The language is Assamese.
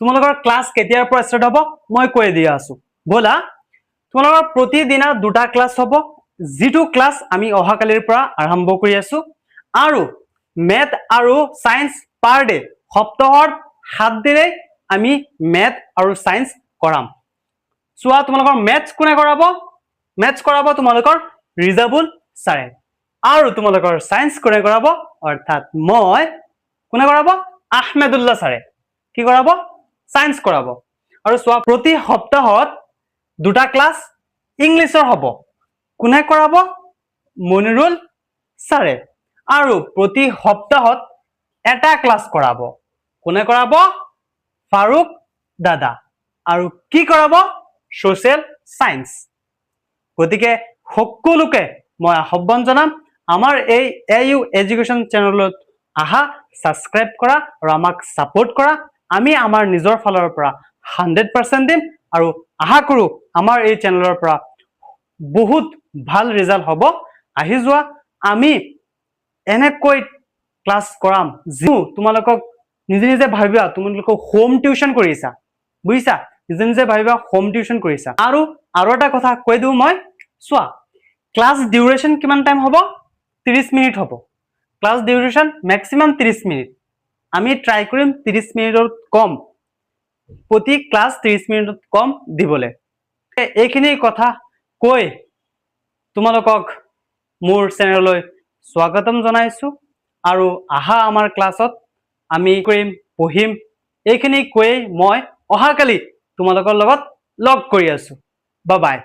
তোমালোকৰ ক্লাছ কেতিয়াৰ পৰা ষ্টাৰ্ট হ'ব মই কৈ দি আছো বলা তোমালোকৰ প্ৰতিদিনা দুটা ক্লাছ হ'ব যিটো ক্লাছ আমি অহাকালিৰ পৰা আৰম্ভ কৰি আছো আৰু মেথ আৰু সায়েন্স পাৰ ডে সপ্তাহৰ 7 দিনে আমি মেথ আৰু সায়েন্স কৰাম চোৱা তোমালোকৰ মেথছ কোনে কৰাব মেথছ কৰাব তোমালোকৰ ৰিজাবুল ছাৰে আৰু তোমালোকৰ সায়েন্স কোনে কৰাব অৰ্থাৎ মই কোনে কৰাব আহমেদুল্লাহ ছাৰে কি কৰাব সায়েন্স কৰাব আৰু চোৱা প্ৰতি সপ্তাহত দুটা ক্লাছ ইংলিছৰ হ'ব কোনে কৰাব মনিৰুল ছাৰে আৰু প্ৰতি সপ্তাহত এটা ক্লাছ কৰাব কোনে কৰাব ফাৰুক দাদা আৰু কি কৰাব সোশ্যাল সায়েন্স গতিকে সকলোকে মই আহ্বান জনাম আমাৰ এই AU এডুকেশ্যন চেনেলত আহা সাবস্ক্ৰাইব কৰা আৰু আমাক সাপোৰ্ট কৰা আমি আমাৰ নিজৰ ফালৰ পৰা 100% দিম আৰু আশা কৰো আমাৰ এই চেনেলৰ পৰা বহুত ভাল ৰিজাল্ট হ'ব আহি যোৱা আমি এনেকৈ ক্লাছ কৰাম যি তোমালোকক নিজে নিজে ভাবিবা তোমালোকক হোম টিউশন কৰিছা বুজিছা নিজে নিজে ভাবিবা হোম টিউশন কৰিছা আৰু এটা কথা কৈ দিও মই চোৱা ক্লাছ ডিউৰেচন কিমান টাইম হ'ব 30 মিনিট হ'ব ক্লাছ ডিউৰেচন ম্যাক্সিমাম 30 মিনিট আমি ট্ৰাই কৰিম 30 মিনিটৰ কম প্ৰতি ক্লাছ 30 মিনিটত কম দিবলে এইখিনি কথা কৈ তোমালোকক মোৰ চেনেললৈ স্বাগতম জনাইছো আৰু আহা আমাৰ ক্লাছত আমি কৰিম পঢ়িম এইখিনি কৈ মই অহাকালি তোমালোকৰ লগত লগ কৰি আছো বাই বাই